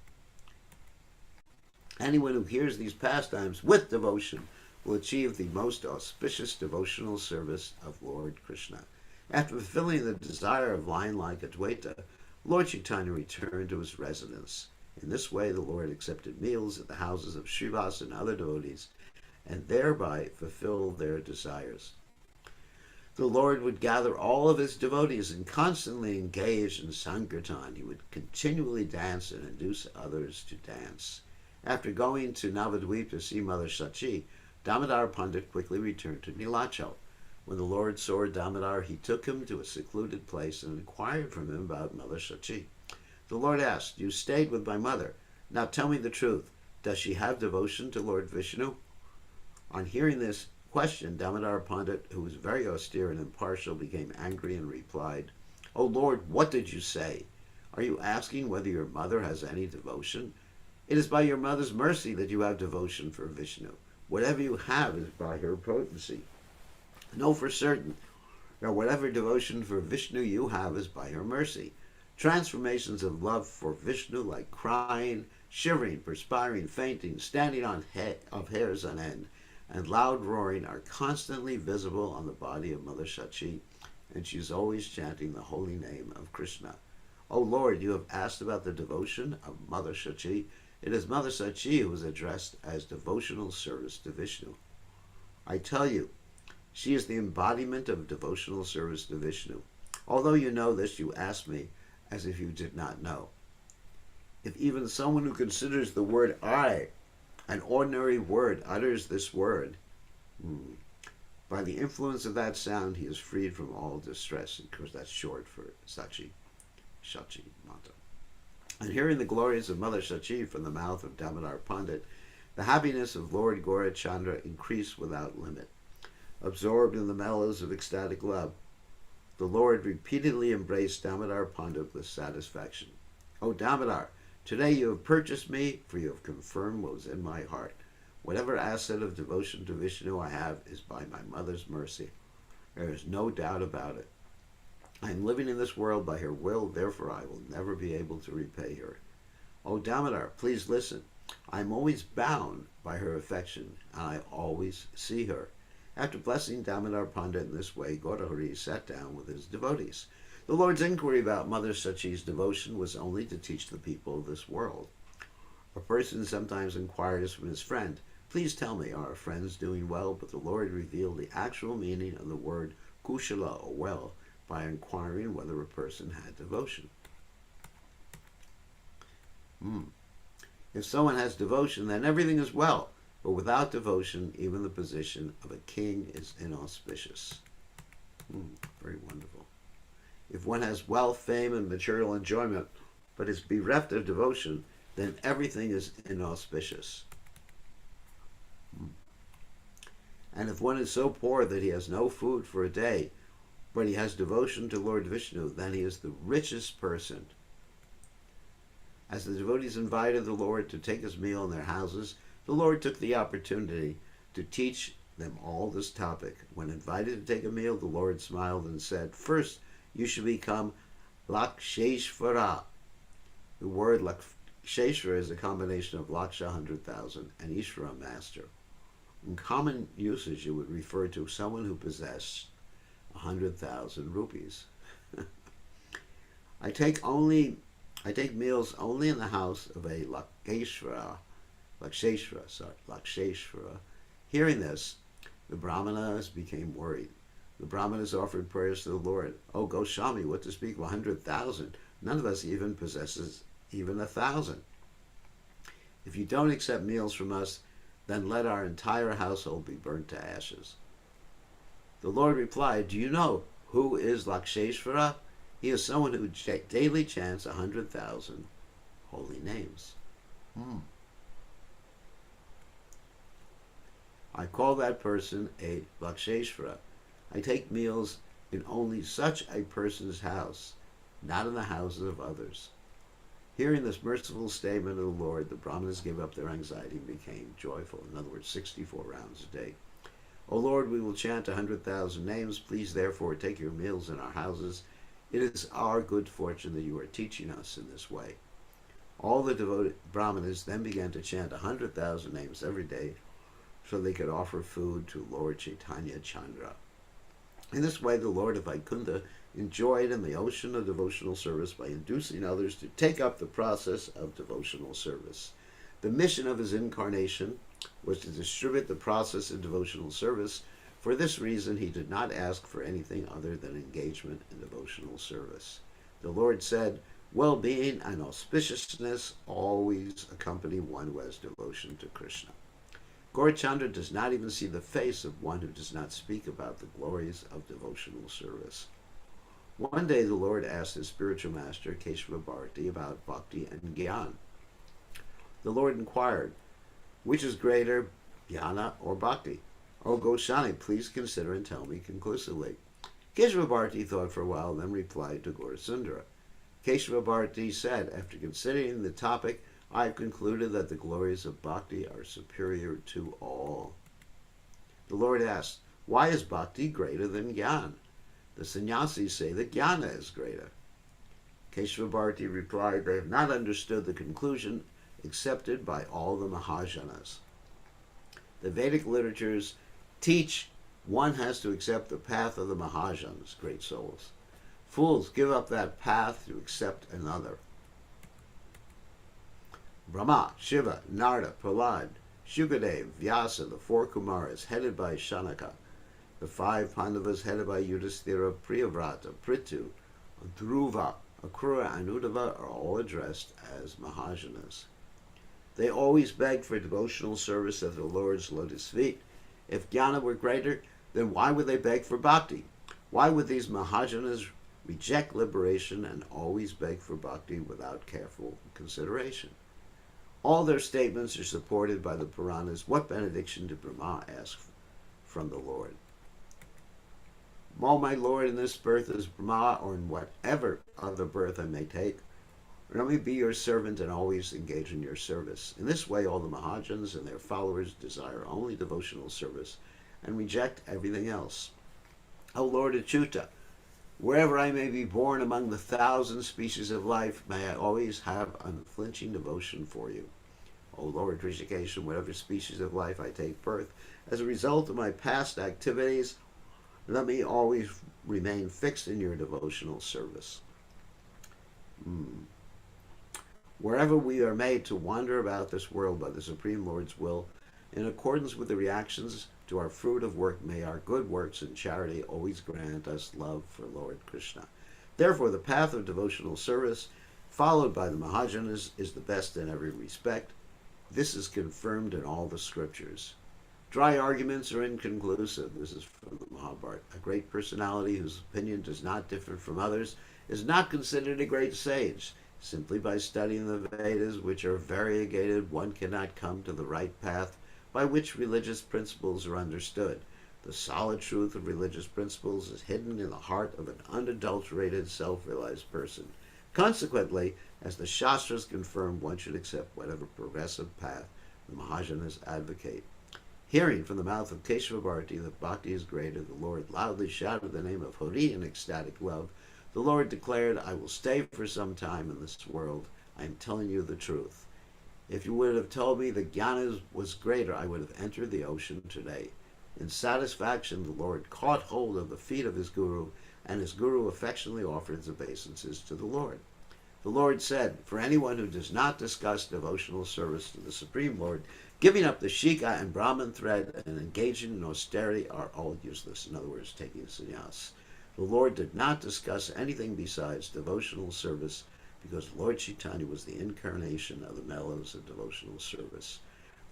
[SPEAKER 1] Anyone who hears these pastimes with devotion will achieve the most auspicious devotional service of Lord Krishna. After fulfilling the desire of lion-like Adwaita, Lord Chaitanya returned to his residence. In this way, the Lord accepted meals at the houses of Srivas and other devotees, and thereby fulfilled their desires. The Lord would gather all of his devotees and constantly engage in Sankirtan. He would continually dance and induce others to dance. After going to Navadvip to see Mother Sachi, Damodar Pandit quickly returned to Nilachal. When the Lord saw Damodar, he took him to a secluded place and inquired from him about Mother Sachi. The Lord asked, "You stayed with my mother. Now tell me the truth. Does she have devotion to Lord Vishnu?" On hearing this, Question. Damodar Pandit, who was very austere and impartial, became angry and replied, "O Lord, what did you say? Are you asking whether your mother has any devotion? It is by your mother's mercy that you have devotion for Vishnu. Whatever you have is by her potency. Know for certain that whatever devotion for Vishnu you have is by her mercy. Transformations of love for Vishnu, like crying, shivering, perspiring, fainting, standing on of hairs on end, and loud roaring, are constantly visible on the body of Mother Shachi, and she is always chanting the holy name of Krishna. O Lord, you have asked about the devotion of Mother Shachi. It is Mother Shachi who is addressed as devotional service to Vishnu. I tell you, she is the embodiment of devotional service to Vishnu. Although you know this, you ask me as if you did not know. If even someone who considers the word I, an ordinary word, utters this word, by the influence of that sound, he is freed from all distress. Of course, that's short for Shachi Mata. And hearing the glories of Mother Shachi from the mouth of Damodar Pandit, the happiness of Lord Gaurachandra increased without limit. Absorbed in the mellows of ecstatic love, the Lord repeatedly embraced Damodar Pandit with satisfaction. O Damodar, today you have purchased me, for you have confirmed what was in my heart. Whatever asset of devotion to Vishnu I have is by my mother's mercy. There is no doubt about it. I am living in this world by her will, therefore I will never be able to repay her. O Damodar, please listen. I am always bound by her affection, and I always see her. After blessing Damodar Pandit in this way, Gaurahari sat down with his devotees. The Lord's inquiry about Mother Shachi's devotion was only to teach the people of this world. A person sometimes inquires from his friend, "Please tell me, are our friends doing well?" But the Lord revealed the actual meaning of the word kushala, or well, by inquiring whether a person had devotion. If someone has devotion, then everything is well. But without devotion, even the position of a king is inauspicious. Very wonderful. If one has wealth, fame, and material enjoyment, but is bereft of devotion, then everything is inauspicious. And if one is so poor that he has no food for a day, but he has devotion to Lord Vishnu, then he is the richest person. As the devotees invited the Lord to take his meal in their houses, the Lord took the opportunity to teach them all this topic. When invited to take a meal, the Lord smiled and said, "First, you should become Laksheshvara." The word Laksheshvara is a combination of Laksha, 100,000, and Ishvara, master. In common usage, it would refer to someone who possessed 100,000 rupees. I take meals only in the house of a Laksheshvara. Hearing this, the Brahmanas became worried. The Brahmanas offered prayers to the Lord. "O Goswami, what to speak of 100,000? None of us even possesses even 1,000. If you don't accept meals from us, then let our entire household be burnt to ashes." The Lord replied, "Do you know who is Laksheshvara? He is someone who daily chants 100,000 holy names. I call that person a Laksheshvara. I take meals in only such a person's house, not in the houses of others." Hearing this merciful statement of the Lord, the Brahmanas gave up their anxiety and became joyful. In other words, 64 rounds a day. "O Lord, we will chant 100,000 names. Please, therefore, take your meals in our houses. It is our good fortune that you are teaching us in this way." All the devoted Brahmanas then began to chant 100,000 names every day so they could offer food to Lord Chaitanya Chandra. In this way, the Lord of Vaikuntha enjoyed in the ocean of devotional service by inducing others to take up the process of devotional service. The mission of his incarnation was to distribute the process of devotional service. For this reason, he did not ask for anything other than engagement in devotional service. The Lord said, "Well-being and auspiciousness always accompany one who has devotion to Krishna." Gaurachandra does not even see the face of one who does not speak about the glories of devotional service. One day the Lord asked his spiritual master, Keshava Bharati, about bhakti and jnana. The Lord inquired, "Which is greater, jnana or bhakti?" O Goswami, please consider and tell me conclusively. Keshava Bharati thought for a while, then replied to Gaurasundara. Keshava Bharati said, after considering the topic, I have concluded that the glories of bhakti are superior to all. The Lord asked, why is bhakti greater than jnana? The sannyasis say that jnana is greater. Keshava Bharati replied, they have not understood the conclusion accepted by all the Mahajanas. The Vedic literatures teach one has to accept the path of the Mahajanas, great souls. Fools give up that path to accept another. Brahma, Shiva, Narada, Prahlad, Shukadev, Vyasa, the four Kumaras, headed by Shanaka, the five Pandavas headed by Yudhishthira, Priyavrata, Prithu, Dhruva, Akrura, and Uddhava are all addressed as Mahajanas. They always begged for devotional service at the Lord's lotus feet. If jnana were greater, then why would they beg for bhakti? Why would these Mahajanas reject liberation and always beg for bhakti without careful consideration? All their statements are supported by the Puranas. What benediction did Brahma ask from the Lord? O my Lord, in this birth as Brahma, or in whatever other birth I may take, let me be your servant and always engage in your service. In this way, all the Mahajanas and their followers desire only devotional service and reject everything else. O Lord Achyuta, wherever I may be born among the 1,000 species of life, may I always have unflinching devotion for you. O Lord Rishikesh, in whatever species of life I take birth, as a result of my past activities, let me always remain fixed in your devotional service. Wherever we are made to wander about this world by the Supreme Lord's will, in accordance with the reactions to our fruit of work, may our good works and charity always grant us love for Lord Krishna. Therefore, the path of devotional service, followed by the Mahajanas, is the best in every respect. This is confirmed in all the scriptures. Dry arguments are inconclusive. This is from the Mahabharata. A great personality whose opinion does not differ from others is not considered a great sage. Simply by studying the Vedas, which are variegated, one cannot come to the right path by which religious principles are understood. The solid truth of religious principles is hidden in the heart of an unadulterated, self-realized person. Consequently, as the Shastras confirm, one should accept whatever progressive path the Mahajanas advocate. Hearing from the mouth of Keshava Bharati that bhakti is greater, the Lord loudly shouted the name of Hari in ecstatic love. The Lord declared, I will stay for some time in this world. I am telling you the truth. If you would have told me that jnana was greater, I would have entered the ocean today. In satisfaction, the Lord caught hold of the feet of his guru, and his guru affectionately offered his obeisances to the Lord. The Lord said, for anyone who does not discuss devotional service to the Supreme Lord, giving up the shika and Brahman thread and engaging in austerity are all useless. In other words, taking sannyas. The Lord did not discuss anything besides devotional service because Lord Chaitanya was the incarnation of the mellows of devotional service.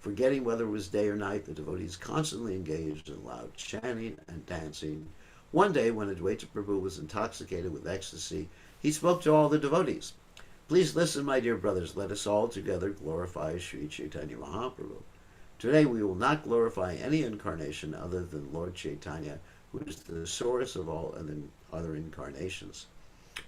[SPEAKER 1] Forgetting whether it was day or night, the devotees constantly engaged in loud chanting and dancing. One day, when Advaita Prabhu was intoxicated with ecstasy, he spoke to all the devotees. Please listen, my dear brothers, let us all together glorify Sri Chaitanya Mahaprabhu. Today we will not glorify any incarnation other than Lord Chaitanya, who is the source of all other incarnations.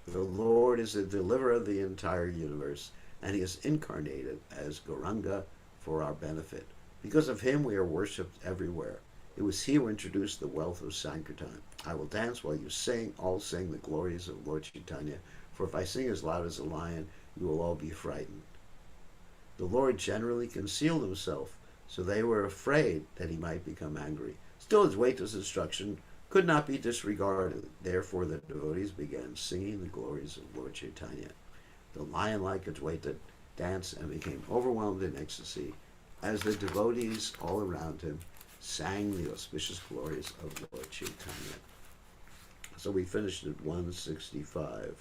[SPEAKER 1] The Lord is the deliverer of the entire universe, and he is incarnated as Gauranga for our benefit. Because of him we are worshipped everywhere. It was he who introduced the wealth of Sankirtan. I will dance while you sing, all sing the glories of Lord Chaitanya, for if I sing as loud as a lion, you will all be frightened. The Lord generally concealed himself, so they were afraid that he might become angry. Still, Advaita's instruction could not be disregarded. Therefore, the devotees began singing the glories of Lord Chaitanya. The lion-like Advaita danced and became overwhelmed in ecstasy as the devotees all around him sang the auspicious glories of Lord Chaitanya. So we finished at 165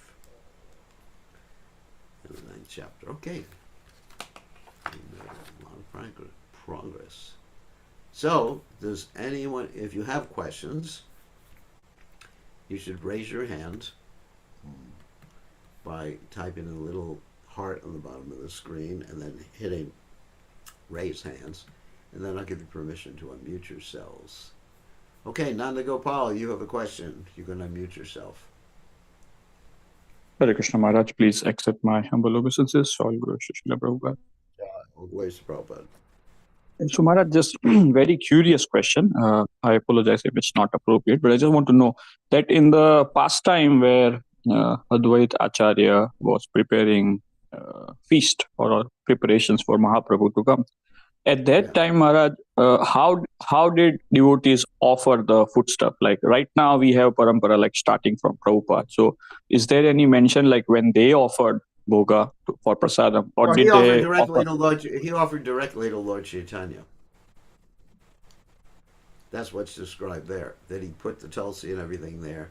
[SPEAKER 1] in the 9th chapter. Okay. A lot of progress. So, does anyone, if you have questions, you should raise your hand by typing in a little heart on the bottom of the screen and then hitting raise hands. And then I'll give you permission to unmute yourselves. Okay, Nanda Gopal, you have a question. You can unmute yourself.
[SPEAKER 2] Hare Krishna Maharaj, please accept my humble obeisances. All Guru Srila Prabhupada.
[SPEAKER 1] Always Prabhupada.
[SPEAKER 2] So Maharaj, just very curious question. I apologize if it's not appropriate, but I just want to know that in the past time where Advait Acharya was preparing feast or preparations for Mahaprabhu to come, at that time, Maharaj, how did devotees offer the foodstuff? Like right now, we have parampara like starting from Prabhupada. So, is there any mention like when they offered bhoga for prasadam, or
[SPEAKER 1] Well,
[SPEAKER 2] did they offer?
[SPEAKER 1] He offered directly to Lord Chaitanya. That's what's described there. That he put the tulsi and everything there,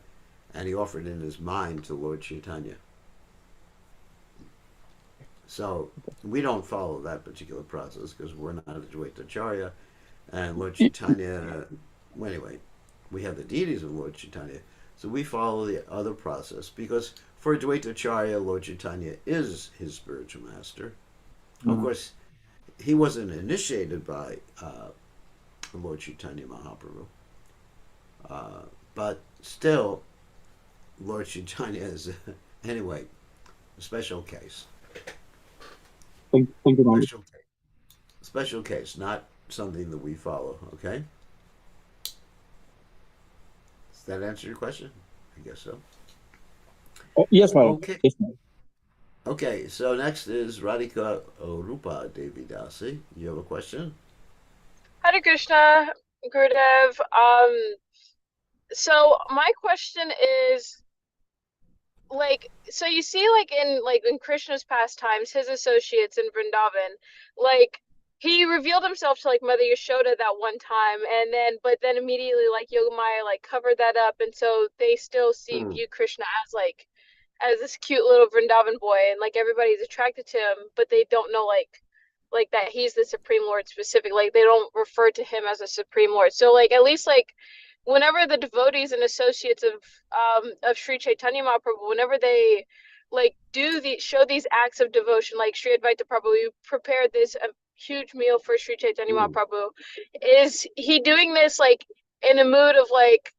[SPEAKER 1] and he offered in his mind to Lord Chaitanya. So we don't follow that particular process because we're not Advaita Acharya, and Lord Chaitanya. Well, anyway, we have the deities of Lord Chaitanya, so we follow the other process because for Advaita Acharya, Lord Chaitanya is his spiritual master. Of course, he wasn't initiated by Lord Chaitanya Mahaprabhu, but still, Lord Chaitanya is anyway a special case.
[SPEAKER 2] Thank you, Maharaj.
[SPEAKER 1] Special case, not something that we follow. Okay, does that answer your question? I guess so.
[SPEAKER 2] Yes, Maharaj.
[SPEAKER 1] Okay.
[SPEAKER 2] Yes, Maharaj.
[SPEAKER 1] Okay, so next is Radhika Orupa Devi Dasi. You have a question?
[SPEAKER 3] Hare Krishna, Gurudev. So my question is, so you see, in Krishna's pastimes, his associates in Vrindavan, like he revealed himself to like Mother Yashoda that one time, and but then immediately like Yogamaya like covered that up, and so they still view Krishna as this cute little Vrindavan boy, and like everybody's attracted to him, but they don't know like that he's the Supreme Lord specific. Like they don't refer to him as a Supreme Lord. So like at least like whenever the devotees and associates of Sri Chaitanya Mahaprabhu, whenever they like show these acts of devotion, like Sri Advaita Prabhu prepared this huge meal for Sri Chaitanya Mahaprabhu, is he doing this like in a mood of like,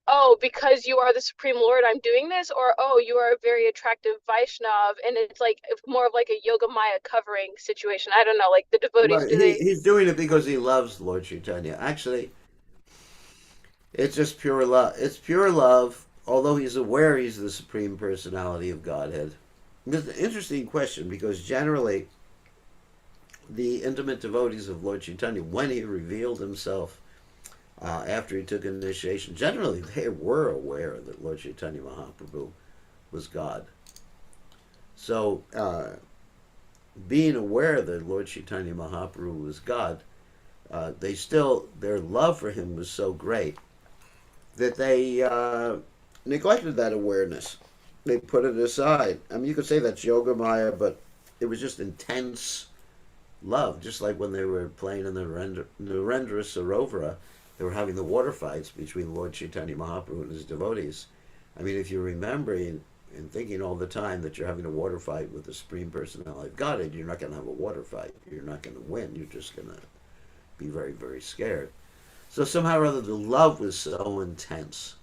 [SPEAKER 3] oh, because you are the Supreme Lord, I'm doing this, or oh, you are a very attractive Vaishnav, and it's like more of like a Yoga Maya covering situation. I don't know, like the devotees,
[SPEAKER 1] Well,
[SPEAKER 3] do they?
[SPEAKER 1] he's doing it because he loves Lord Chaitanya. Actually, it's just pure love. It's pure love, although he's aware he's the Supreme Personality of Godhead. It's an interesting question because generally the intimate devotees of Lord Chaitanya, when he revealed himself after he took initiation, generally they were aware that Lord Chaitanya Mahaprabhu was God. So, being aware that Lord Chaitanya Mahaprabhu was God, their love for him was so great that they neglected that awareness. They put it aside. I mean, you could say that's Yoga Maya, but it was just intense love, just like when they were playing in the Narendra Sarovara, they were having the water fights between Lord Chaitanya Mahaprabhu and his devotees. I mean, if you're remembering and thinking all the time that you're having a water fight with the Supreme Personality of Godhead, you're not going to have a water fight. You're not going to win. You're just going to be very, very scared. So somehow or other, the love was so intense.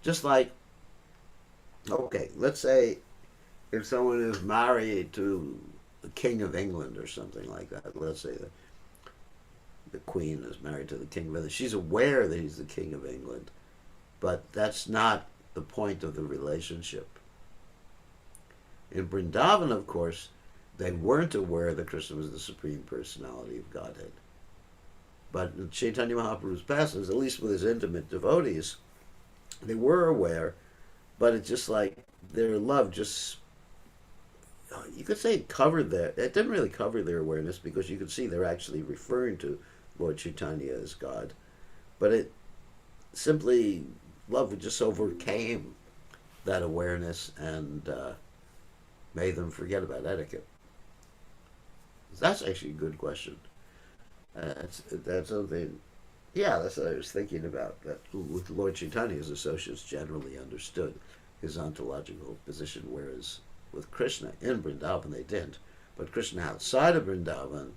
[SPEAKER 1] Just like, okay, let's say if someone is married to the King of England or something like that, let's say the Queen is married to the King of England, she's aware that he's the King of England, but that's not the point of the relationship. In Vrindavan, of course, they weren't aware that Krishna was the Supreme Personality of Godhead. But in Chaitanya Mahaprabhu's passages, at least with his intimate devotees, they were aware, but it's just like their love just, you could say it didn't really cover their awareness because you could see they're actually referring to Lord Chaitanya as God. But it simply, love just overcame that awareness and made them forget about etiquette. That's actually a good question. That's something, yeah, that's what I was thinking about. That with Lord Chaitanya's associates generally understood his ontological position, whereas with Krishna in Vrindavan they didn't. But Krishna outside of Vrindavan,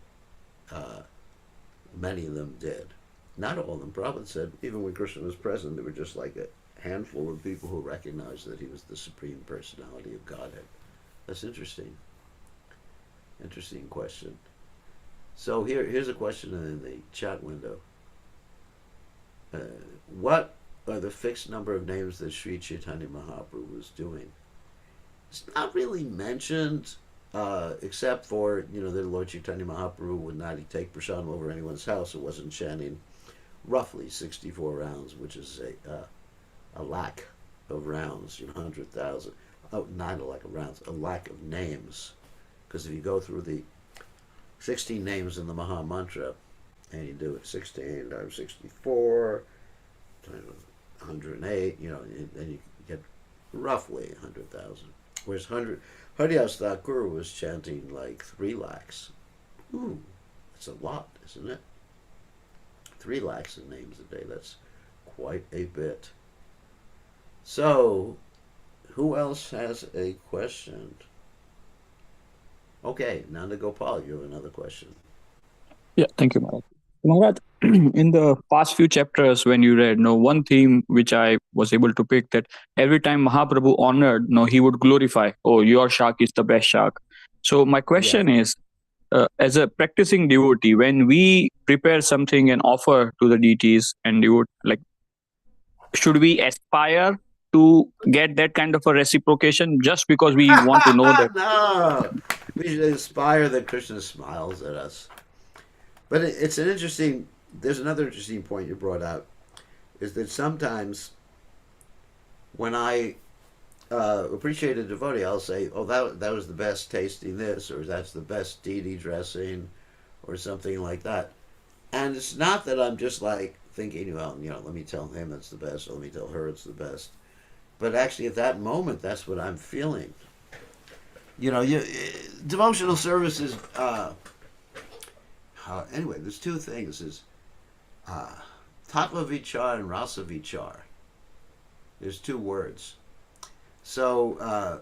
[SPEAKER 1] Many of them did. Not all of them. Prabhupada said even when Krishna was present, there were just like a handful of people who recognized that he was the Supreme Personality of Godhead. That's interesting. Interesting question. So here's a question in the chat window. What are the fixed number of names that Sri Chaitanya Mahaprabhu was doing? It's not really mentioned, except for, that Lord Chaitanya Mahaprabhu would not take prasadam over anyone's house who wasn't chanting roughly 64 rounds, which is a lack of rounds, 100,000. Oh, not a lack of rounds, a lack of names. Because if you go through the 16 names in the Maha Mantra, and you do it 16 times 64 times 108, then you get roughly 100,000. Whereas Haridas Thakur was chanting like 3 lakhs. Ooh, that's a lot, isn't it? 3 lakhs of names a day. That's quite a bit. So, who else has a question? Okay, Nanda Gopal, you have another question.
[SPEAKER 2] Yeah, thank you, Maharaj. Maharaj, in the past few chapters when you read, one theme which I was able to pick, that every time Mahaprabhu honored, he would glorify, oh, your Shak is the best Shak. So my question is, as a practicing devotee, when we prepare something and offer to the deities and should we aspire to get that kind of a reciprocation just because we want to know that?
[SPEAKER 1] No, we should aspire that Krishna smiles at us. But it's an interesting. There's another interesting point you brought out, is that sometimes when I appreciate a devotee, I'll say, "Oh, that was the best tasting this," or "That's the best deity dressing," or something like that. And it's not that I'm just like thinking, well, let me tell him it's the best, or let me tell her it's the best. But actually, at that moment, that's what I'm feeling. Devotional service is. Anyway, there's 2 things: is tattva vichar and rasa vichar. There's 2 words. So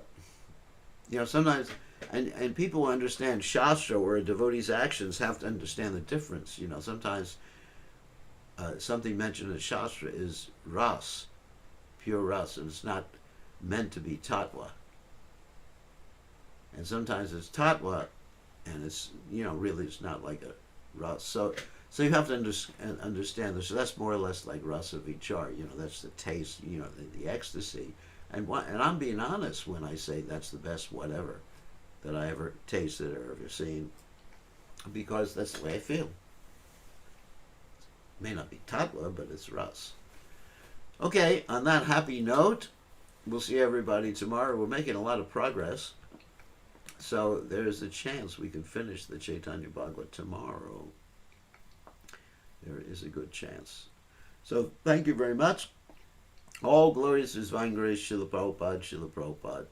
[SPEAKER 1] sometimes, and people who understand shastra or a devotee's actions have to understand the difference. Sometimes something mentioned in shastra is ras, pure ras, and it's not meant to be tattva. And sometimes it's tattva, and it's really it's not like a ras. So you have to understand this. So that's more or less like rasa vichar. That's the taste. The ecstasy. And I'm being honest when I say that's the best whatever that I ever tasted or ever seen, because that's the way I feel. It may not be tattva, but it's ras. Okay, on that happy note, we'll see everybody tomorrow. We're making a lot of progress. So there's a chance we can finish the Chaitanya Bhagavat tomorrow. There is a good chance. So thank you very much. All glories to His Divine Grace, Srila Prabhupada, Srila Prabhupada.